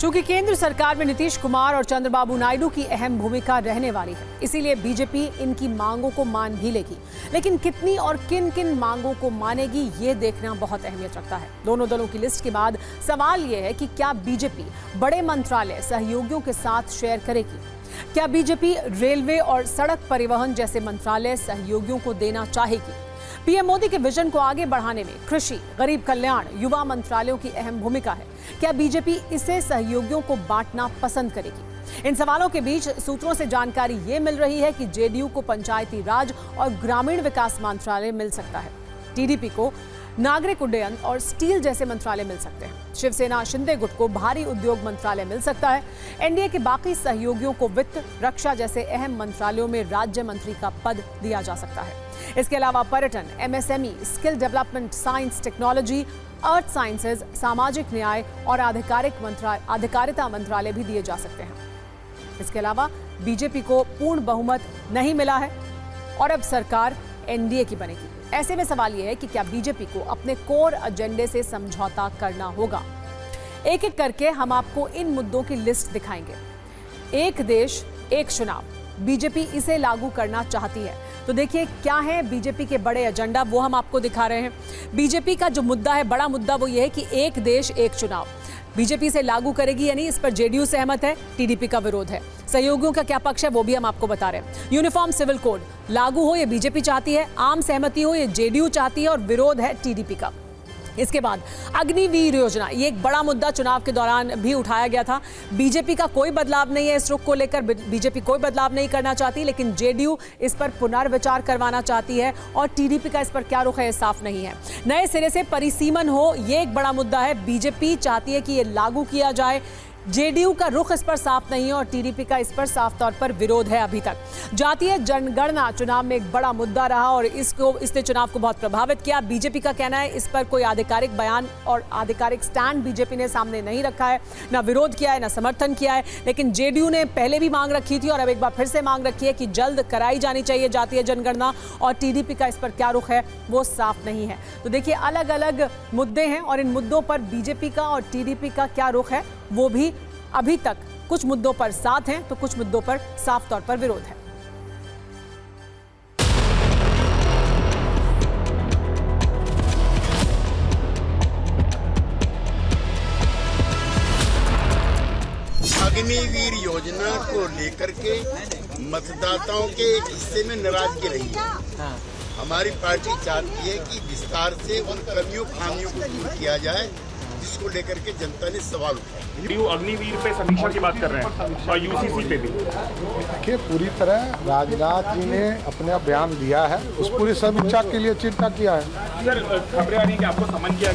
चूंकि केंद्र सरकार में नीतीश कुमार और चंद्रबाबू नायडू की अहम भूमिका रहने वाली है, इसीलिए बीजेपी इनकी मांगों को मान भी लेगी। लेकिन कितनी और किन किन मांगों को मानेगी, ये देखना बहुत अहमियत रखता है। दोनों दलों की लिस्ट के बाद सवाल ये है कि क्या बीजेपी बड़े मंत्रालय सहयोगियों के साथ शेयर करेगी? क्या बीजेपी रेलवे और सड़क परिवहन जैसे मंत्रालय सहयोगियों को देना चाहेगी? पीएम मोदी के विजन को आगे बढ़ाने में कृषि, गरीब कल्याण, युवा मंत्रालयों की अहम भूमिका है। क्या बीजेपी इसे सहयोगियों को बांटना पसंद करेगी? इन सवालों के बीच सूत्रों से जानकारी ये मिल रही है कि जेडीयू को पंचायती राज और ग्रामीण विकास मंत्रालय मिल सकता है। टीडीपी को नागरिक उड्डयन और स्टील जैसे मंत्रालय मिल सकते हैं। शिवसेना शिंदे गुट को भारी उद्योग मंत्रालय मिल सकता है। एनडीए के बाकी सहयोगियों को वित्त, रक्षा जैसे अहम मंत्रालयों में राज्य मंत्री का पद दिया जा सकता है। इसके अलावा पर्यटन, MSME, skill development, science, technology, अर्थ साइंसेज, सामाजिक न्याय और आधिकारिता मंत्रालय भी दिए जा सकते हैं। इसके अलावा बीजेपी को पूर्ण बहुमत नहीं मिला है और अब सरकार एनडीए की बनेगी। ऐसे में सवाल यह है कि क्या बीजेपी को अपने कोर एजेंडे से समझौता करना होगा? एक एक करके हम आपको इन मुद्दों की लिस्ट दिखाएंगे। एक देश, एक चुनाव, बीजेपी इसे लागू करना चाहती है। तो देखिए क्या है बीजेपी के बड़े एजेंडा, वो हम आपको दिखा रहे हैं। बीजेपी का जो मुद्दा है, बड़ा मुद्दा, वो ये है कि एक देश एक चुनाव बीजेपी से लागू करेगी, यानी इस पर जेडीयू सहमत है, टीडीपी का विरोध है। सहयोगियों का क्या पक्ष है वो भी हम आपको बता रहे हैं। यूनिफॉर्म सिविल कोड लागू हो, ये बीजेपी चाहती है। आम सहमति हो, ये जेडीयू चाहती है और विरोध है टीडीपी का। इसके बाद अग्निवीर योजना, ये एक बड़ा मुद्दा चुनाव के दौरान भी उठाया गया था। बीजेपी का कोई बदलाव नहीं है, इस रुख को लेकर बीजेपी कोई बदलाव नहीं करना चाहती, लेकिन जेडीयू इस पर पुनर्विचार करवाना चाहती है और टीडीपी का इस पर क्या रुख है साफ नहीं है। नए सिरे से परिसीमन हो, ये एक बड़ा मुद्दा है। बीजेपी चाहती है कि ये लागू किया जाए, जेडीयू का रुख इस पर साफ नहीं है और टीडीपी का इस पर साफ तौर पर विरोध है अभी तक। जातीय जनगणना चुनाव में एक बड़ा मुद्दा रहा और इसने चुनाव को बहुत प्रभावित किया। बीजेपी का कहना है इस पर कोई आधिकारिक बयान और आधिकारिक स्टैंड बीजेपी ने सामने नहीं रखा है, ना विरोध किया है, ना समर्थन किया है। लेकिन जेडीयू ने पहले भी मांग रखी थी और अब एक बार फिर से मांग रखी है कि जल्द कराई जानी चाहिए जातीय जनगणना, और टीडीपी का इस पर क्या रुख है वो साफ नहीं है। तो देखिए अलग अलग मुद्दे हैं और इन मुद्दों पर बीजेपी का और टीडीपी का क्या रुख है वो भी अभी तक कुछ मुद्दों पर साथ हैं तो कुछ मुद्दों पर साफ तौर पर विरोध है। अग्निवीर योजना को लेकर के मतदाताओं के एक हिस्से में नाराजगी रही है। हमारी पार्टी चाहती है कि विस्तार से उन कमियों खामियों को दूर किया जाए जिसको लेकर के जनता ने सवाल उठाया। अग्निवीर पे समीक्षा की बात कर रहे हैं और यूसीसी पे भी। देखिए पूरी तरह राजनाथ जी ने अपना बयान दिया है, उस पूरी समीक्षा के लिए चिंता किया है। सर खबरें आ रही कि आपको समन किया।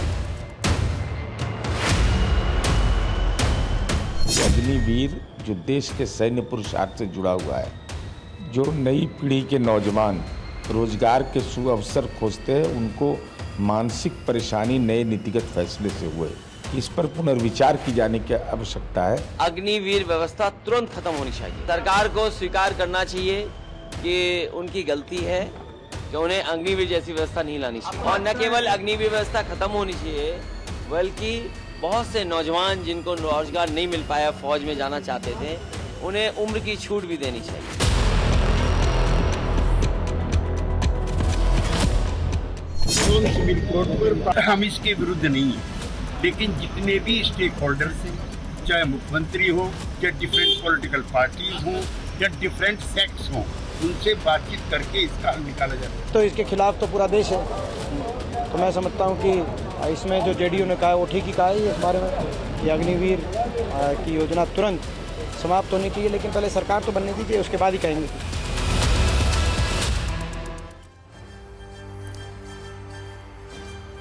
अग्निवीर जो देश के सैन्य पुरुषार्थ से जुड़ा हुआ है, जो नई पीढ़ी के नौजवान रोजगार के सुअवसर खोजते हैं, उनको मानसिक परेशानी नए नीतिगत फैसले से हुए, इस पर पुनर्विचार की जाने की आवश्यकता है। अग्निवीर व्यवस्था तुरंत खत्म होनी चाहिए। सरकार को स्वीकार करना चाहिए कि उनकी गलती है कि उन्हें अग्निवीर जैसी व्यवस्था नहीं लानी चाहिए। और न केवल अग्निवीर व्यवस्था खत्म होनी चाहिए, बल्कि बहुत से नौजवान जिनको रोजगार नहीं मिल पाया, फौज में जाना चाहते थे, उन्हें उम्र की छूट भी देनी चाहिए। सिविल कोड पर हम इसके विरुद्ध नहीं है, लेकिन जितने भी स्टेक होल्डर्स हैं, चाहे मुख्यमंत्री हो या डिफरेंट पॉलिटिकल पार्टी हो या डिफरेंट सेक्ट्स हो, उनसे बातचीत करके इसका हल निकाला जाए। तो इसके खिलाफ तो पूरा देश है, तो मैं समझता हूँ कि इसमें जो जेडीयू ने कहा है वो ठीक ही कहा है इस बारे में कि अग्निवीर की योजना तुरंत समाप्त होनी चाहिए, लेकिन पहले सरकार तो बनने दीजिए, उसके बाद ही कहेंगे।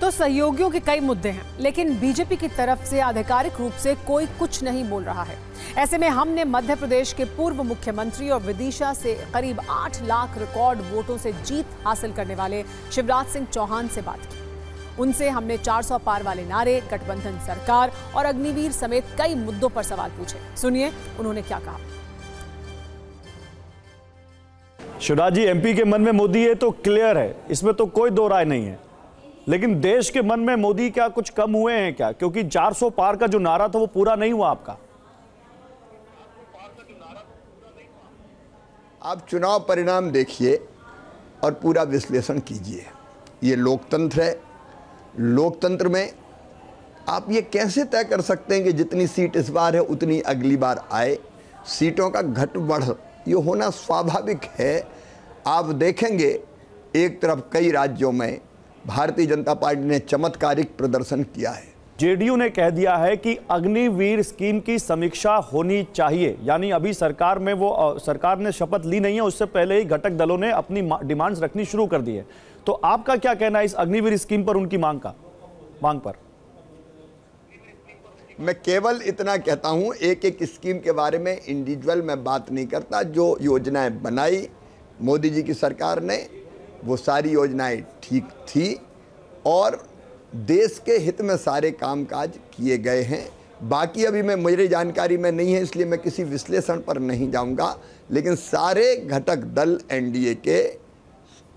तो सहयोगियों के कई मुद्दे हैं, लेकिन बीजेपी की तरफ से आधिकारिक रूप से कोई कुछ नहीं बोल रहा है। ऐसे में हमने मध्य प्रदेश के पूर्व मुख्यमंत्री और विदिशा से करीब 8 लाख रिकॉर्ड वोटों से जीत हासिल करने वाले शिवराज सिंह चौहान से बात की। उनसे हमने 400 पार वाले नारे, गठबंधन सरकार और अग्निवीर समेत कई मुद्दों पर सवाल पूछे। सुनिए उन्होंने क्या कहा। शिवराज जी, एमपी के मन में मोदी है तो क्लियर है, इसमें तो कोई दो राय नहीं है, लेकिन देश के मन में मोदी क्या कुछ कम हुए हैं क्या? क्योंकि 400 पार का जो नारा था वो पूरा नहीं हुआ आपका। आप चुनाव परिणाम देखिए और पूरा विश्लेषण कीजिए। ये लोकतंत्र है। लोकतंत्र में आप ये कैसे तय कर सकते हैं कि जितनी सीट इस बार है उतनी अगली बार आए? सीटों का घट बढ़ ये होना स्वाभाविक है। आप देखेंगे एक तरफ कई राज्यों में भारतीय जनता पार्टी ने चमत्कारिक प्रदर्शन किया है। जेडीयू ने कह दिया है कि अग्निवीर स्कीम की समीक्षा होनी चाहिए, यानी अभी सरकार में सरकार ने शपथ ली नहीं है, उससे पहले ही घटक दलों ने अपनी डिमांड्स रखनी शुरू कर दी है। तो आपका क्या कहना है इस अग्निवीर स्कीम पर, उनकी मांग पर? मैं केवल इतना कहता हूं, एक एक स्कीम के बारे में इंडिविजुअल मैं बात नहीं करता। जो योजनाएं बनाई मोदी जी की सरकार ने वो सारी योजनाएं ठीक थी और देश के हित में सारे कामकाज किए गए हैं। बाकी अभी मेरी जानकारी में नहीं है, इसलिए मैं किसी विश्लेषण पर नहीं जाऊंगा, लेकिन सारे घटक दल एनडीए के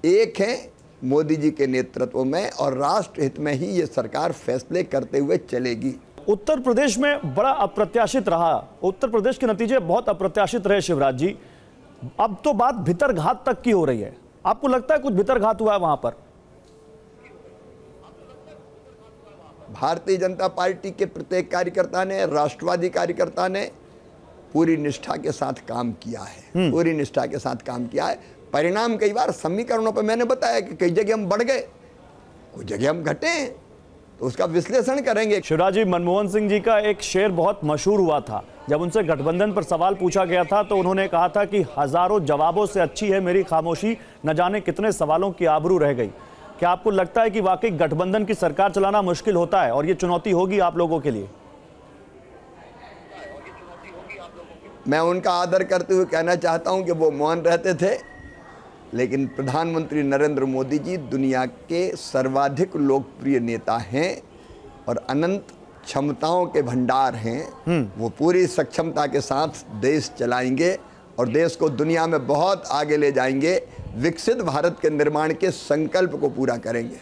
एक हैं मोदी जी के नेतृत्व में और राष्ट्र हित में ही ये सरकार फैसले करते हुए चलेगी। उत्तर प्रदेश में बड़ा अप्रत्याशित रहा, उत्तर प्रदेश के नतीजे बहुत अप्रत्याशित रहे शिवराज जी। अब तो बात भितरघात तक की हो रही है, आपको लगता है कुछ भितरघात हुआ है वहां पर? भारतीय जनता पार्टी के प्रत्येक कार्यकर्ता ने, राष्ट्रवादी कार्यकर्ता ने पूरी निष्ठा के साथ काम किया है, पूरी निष्ठा के साथ काम किया है। परिणाम कई बार समीकरणों पर मैंने बताया कि कई जगह हम बढ़ गए, कुछ जगह हम घटे हैं, तो उसका विश्लेषण करेंगे। शिवराज जी, मनमोहन सिंह जी का एक शेर बहुत मशहूर हुआ था। जब उनसे गठबंधन पर सवाल पूछा गया था तो उन्होंने कहा था कि हजारों जवाबों से अच्छी है मेरी खामोशी, न जाने कितने सवालों की आबरू रह गई। क्या आपको लगता है कि वाकई गठबंधन की सरकार चलाना मुश्किल होता है और ये चुनौती होगी आप लोगों के लिए? मैं उनका आदर करते हुए कहना चाहता हूं कि वो मौन रहते थे, लेकिन प्रधानमंत्री नरेंद्र मोदी जी दुनिया के सर्वाधिक लोकप्रिय नेता हैं और अनंत क्षमताओं के भंडार हैं। वो पूरी सक्षमता के साथ देश चलाएंगे और देश को दुनिया में बहुत आगे ले जाएंगे, विकसित भारत के निर्माण के संकल्प को पूरा करेंगे।